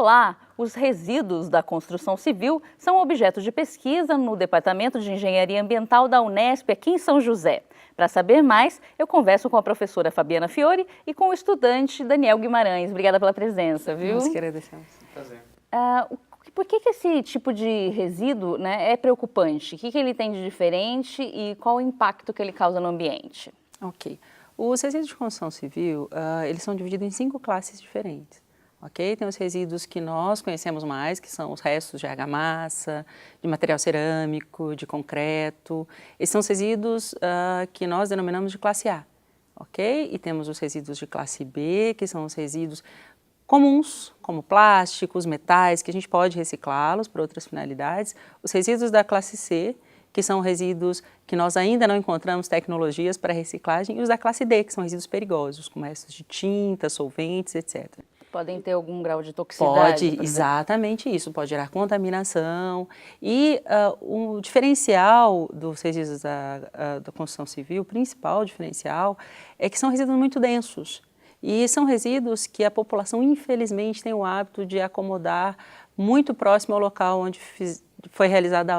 Olá! Os resíduos da construção civil são objeto de pesquisa no Departamento de Engenharia Ambiental da Unesp, aqui em São José. Para saber mais, eu converso com a professora Fabiana Fiore e com o estudante Daniel Guimarães. Obrigada pela presença, viu? Nós que agradecemos. Prazer. Por que esse tipo de resíduo, né, é preocupante? O que ele tem de diferente e qual o impacto que ele causa no ambiente? Ok. Os resíduos de construção civil, eles são divididos em 5 classes diferentes. Ok? Tem os resíduos que nós conhecemos mais, que são os restos de argamassa, de material cerâmico, de concreto. Esses são os resíduos que nós denominamos de classe A. Ok? E temos os resíduos de classe B, que são os resíduos comuns, como plásticos, metais, que a gente pode reciclá-los para outras finalidades. Os resíduos da classe C, que são resíduos que nós ainda não encontramos tecnologias para reciclagem, e os da classe D, que são resíduos perigosos, como restos de tinta, solventes, etc. Podem ter algum grau de toxicidade? Pode, exatamente isso, pode gerar contaminação. E o diferencial dos resíduos da construção civil, o principal diferencial, é que são resíduos muito densos. E são resíduos que a população, infelizmente, tem o hábito de acomodar muito próximo ao local onde foi realizada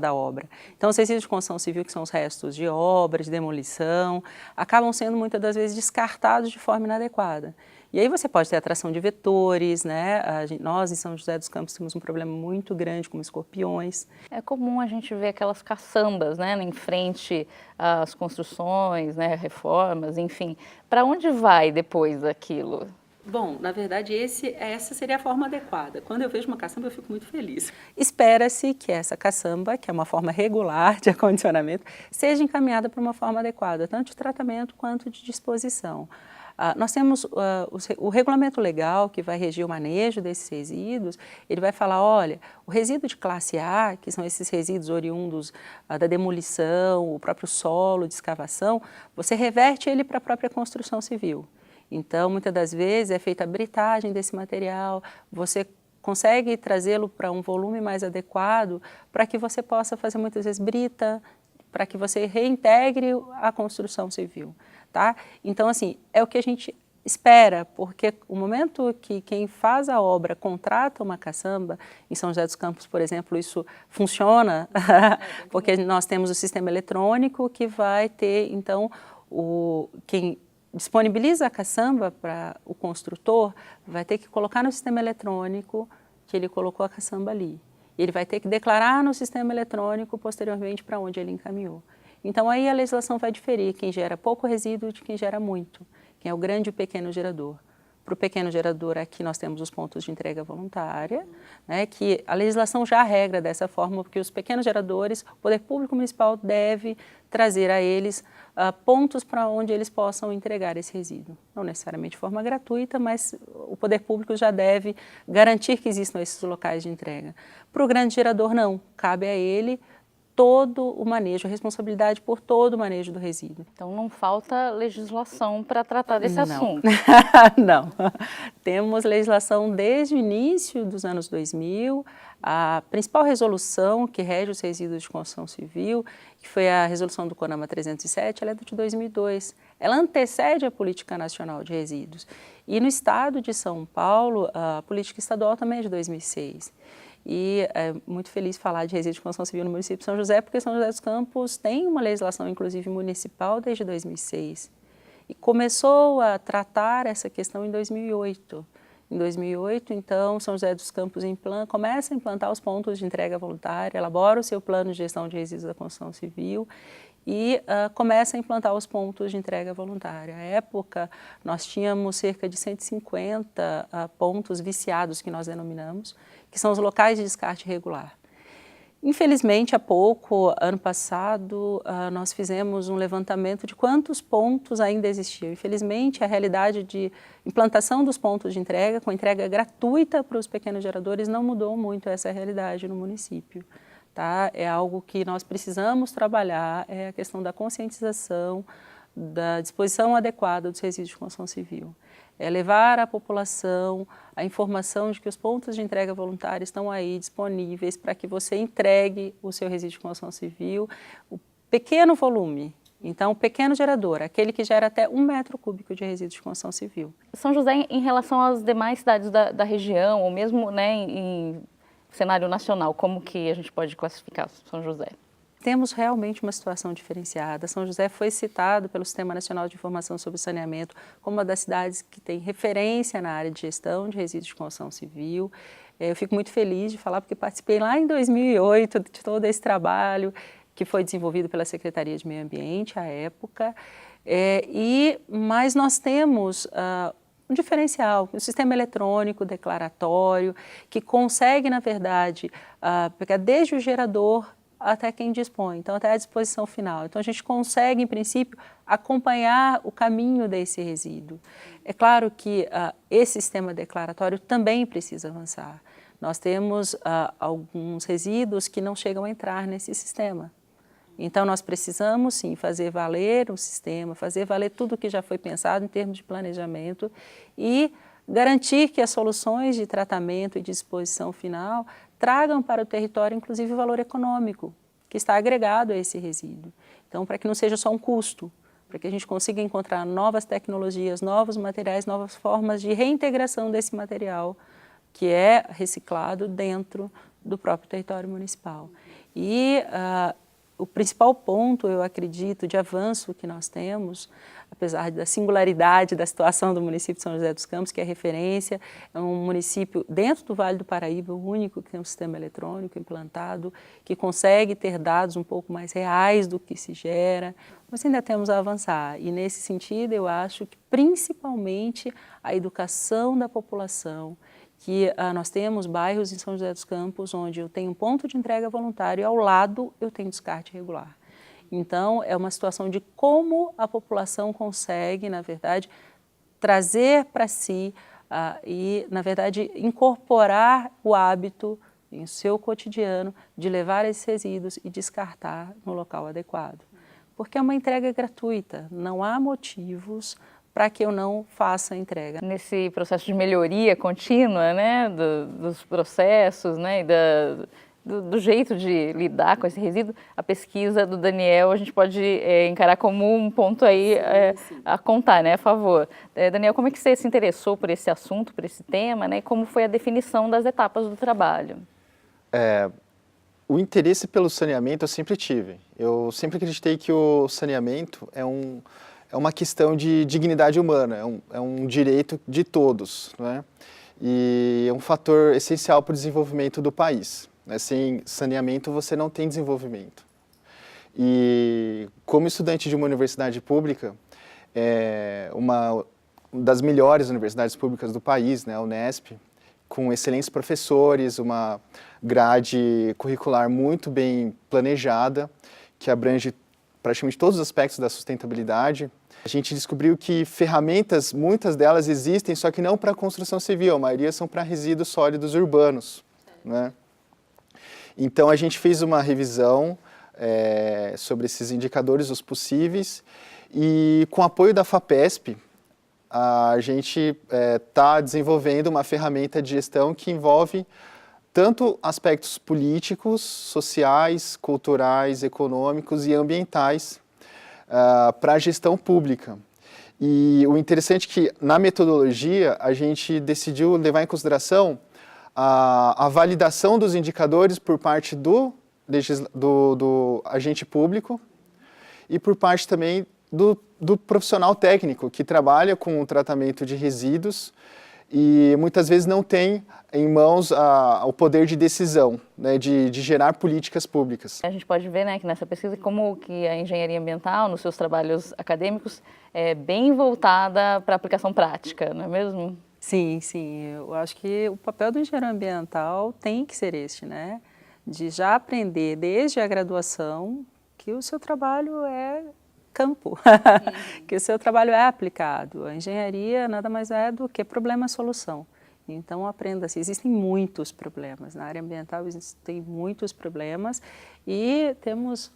a obra. Então, os resíduos de construção civil, que são os restos de obras, de demolição, acabam sendo muitas das vezes descartados de forma inadequada. E aí você pode ter atração de vetores, né? Nós em São José dos Campos temos um problema muito grande com escorpiões. É comum a gente ver aquelas caçambas, né, em frente às construções, né, reformas, enfim. Para onde vai depois aquilo? Bom, na verdade, essa seria a forma adequada. Quando eu vejo uma caçamba, eu fico muito feliz. Espera-se que essa caçamba, que é uma forma regular de acondicionamento, seja encaminhada para uma forma adequada, tanto de tratamento quanto de disposição. Nós temos o regulamento legal que vai regir o manejo desses resíduos, ele vai falar, olha, o resíduo de classe A, que são esses resíduos oriundos da demolição, o próprio solo de escavação, você reverte ele para a própria construção civil. Então, muitas das vezes é feita a britagem desse material, você consegue trazê-lo para um volume mais adequado para que você possa fazer muitas vezes brita, para que você reintegre a construção civil. Tá? Então, assim, é o que a gente espera, porque o momento que quem faz a obra contrata uma caçamba, em São José dos Campos, por exemplo, isso funciona, porque nós temos o sistema eletrônico que vai ter, então, quem disponibiliza a caçamba para o construtor vai ter que colocar no sistema eletrônico que ele colocou a caçamba ali. Ele vai ter que declarar no sistema eletrônico posteriormente para onde ele encaminhou. Então, aí a legislação vai diferir, quem gera pouco resíduo de quem gera muito, quem é o grande e o pequeno gerador. Para o pequeno gerador, aqui nós temos os pontos de entrega voluntária, né, que a legislação já regra dessa forma, porque os pequenos geradores, o poder público municipal deve trazer a eles pontos para onde eles possam entregar esse resíduo. Não necessariamente de forma gratuita, mas o poder público já deve garantir que existam esses locais de entrega. Para o grande gerador, não. Cabe a ele todo o manejo, a responsabilidade por todo o manejo do resíduo. Então não falta legislação para tratar desse assunto. Não, temos legislação desde o início dos anos 2000, a principal resolução que rege os resíduos de construção civil, que foi a resolução do CONAMA 307, ela é de 2002. Ela antecede a Política Nacional de Resíduos. E no estado de São Paulo, a política estadual também é de 2006. E é muito feliz falar de resíduos de construção civil no município de São José, porque São José dos Campos tem uma legislação, inclusive municipal, desde 2006. E começou a tratar essa questão em 2008. Em 2008, então, São José dos Campos começa a implantar os pontos de entrega voluntária, elabora o seu plano de gestão de resíduos da construção civil e começa a implantar os pontos de entrega voluntária. À época, nós tínhamos cerca de 150 pontos viciados, que nós denominamos, que são os locais de descarte regular. Infelizmente, há pouco, ano passado, nós fizemos um levantamento de quantos pontos ainda existiam. Infelizmente, a realidade de implantação dos pontos de entrega, com entrega gratuita para os pequenos geradores, não mudou muito essa realidade no município. Tá? É algo que nós precisamos trabalhar, é a questão da conscientização, da disposição adequada dos resíduos de construção civil. É levar à população a informação de que os pontos de entrega voluntária estão aí disponíveis para que você entregue o seu resíduo de construção civil, o pequeno volume Então, pequeno gerador, aquele que gera até 1 metro cúbico de resíduos de construção civil. São José, em relação às demais cidades da região, ou mesmo, né, em cenário nacional, como que a gente pode classificar São José? Temos realmente uma situação diferenciada. São José foi citado pelo Sistema Nacional de Informação sobre Saneamento como uma das cidades que tem referência na área de gestão de resíduos de construção civil. Eu fico muito feliz de falar, porque participei lá em 2008 de todo esse trabalho que foi desenvolvido pela Secretaria de Meio Ambiente à época, mas nós temos um diferencial, um sistema eletrônico declaratório que consegue, na verdade, pegar desde o gerador até quem dispõe, então até a disposição final. Então a gente consegue, em princípio, acompanhar o caminho desse resíduo. É claro que esse sistema declaratório também precisa avançar. Nós temos alguns resíduos que não chegam a entrar nesse sistema. Então, nós precisamos, sim, fazer valer o sistema, fazer valer tudo o que já foi pensado em termos de planejamento e garantir que as soluções de tratamento e disposição final tragam para o território, inclusive, o valor econômico que está agregado a esse resíduo. Então, para que não seja só um custo, para que a gente consiga encontrar novas tecnologias, novos materiais, novas formas de reintegração desse material que é reciclado dentro do próprio território municipal. E o principal ponto, eu acredito, de avanço que nós temos, apesar da singularidade da situação do município de São José dos Campos, que é referência, é um município dentro do Vale do Paraíba, o único que tem um sistema eletrônico implantado, que consegue ter dados um pouco mais reais do que se gera, mas ainda temos a avançar. E nesse sentido, eu acho que principalmente a educação da população, que nós temos bairros em São José dos Campos onde eu tenho um ponto de entrega voluntário e ao lado eu tenho descarte regular. Então, é uma situação de como a população consegue, na verdade, trazer para si e, na verdade, incorporar o hábito em seu cotidiano de levar esses resíduos e descartar no local adequado. Porque é uma entrega gratuita, não há motivos para que eu não faça a entrega. Nesse processo de melhoria contínua, né, dos processos, né, e do jeito de lidar com esse resíduo, a pesquisa do Daniel a gente pode encarar como um ponto aí sim. A contar, né, a favor. Daniel, como é que você se interessou por esse assunto, por esse tema, né, e como foi a definição das etapas do trabalho? O interesse pelo saneamento eu sempre tive. Eu sempre acreditei que o saneamento é uma questão de dignidade humana, é um direito de todos, né? E é um fator essencial para o desenvolvimento do país. Sem saneamento você não tem desenvolvimento. E como estudante de uma universidade pública, uma das melhores universidades públicas do país, né, a Unesp, com excelentes professores, uma grade curricular muito bem planejada, que abrange praticamente todos os aspectos da sustentabilidade. A gente descobriu que ferramentas, muitas delas existem, só que não para a construção civil, a maioria são para resíduos sólidos urbanos, né? Então a gente fez uma revisão sobre esses indicadores, os possíveis, e com o apoio da FAPESP, a gente está desenvolvendo uma ferramenta de gestão que envolve tanto aspectos políticos, sociais, culturais, econômicos e ambientais para a gestão pública. E o interessante é que, na metodologia, a gente decidiu levar em consideração a validação dos indicadores por parte do agente público e por parte também do profissional técnico que trabalha com o tratamento de resíduos e muitas vezes não tem em mãos o poder de decisão, né, de gerar políticas públicas. A gente pode ver, né, que nessa pesquisa como que a engenharia ambiental, nos seus trabalhos acadêmicos, é bem voltada para a aplicação prática, não é mesmo? Sim, sim. Eu acho que o papel do engenheiro ambiental tem que ser este, né? De já aprender desde a graduação que o seu trabalho é campo, que o seu trabalho é aplicado. A engenharia nada mais é do que problema-solução. Então, aprenda-se. Existem muitos problemas. Na área ambiental existem muitos problemas e temos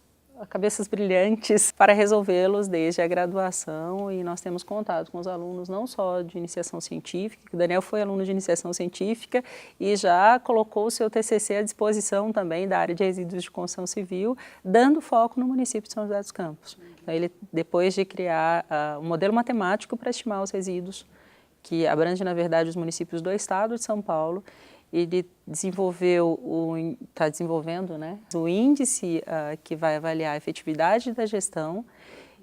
cabeças brilhantes para resolvê-los desde a graduação, e nós temos contato com os alunos não só de iniciação científica, o Daniel foi aluno de iniciação científica e já colocou o seu TCC à disposição também da área de resíduos de construção civil, dando foco no município de São José dos Campos. Então, ele, depois de criar um modelo matemático para estimar os resíduos, que abrange, na verdade, os municípios do estado de São Paulo, ele está desenvolvendo, né, o índice que vai avaliar a efetividade da gestão,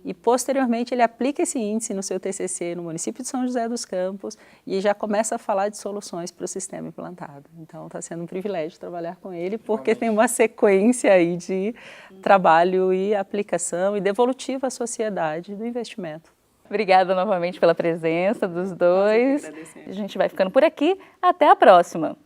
e posteriormente ele aplica esse índice no seu TCC no município de São José dos Campos e já começa a falar de soluções para o sistema implantado. Então está sendo um privilégio trabalhar com ele, porque tem uma sequência aí de trabalho e aplicação e devolutiva à sociedade do investimento. Obrigada novamente pela presença dos dois. A gente vai ficando por aqui. Até a próxima.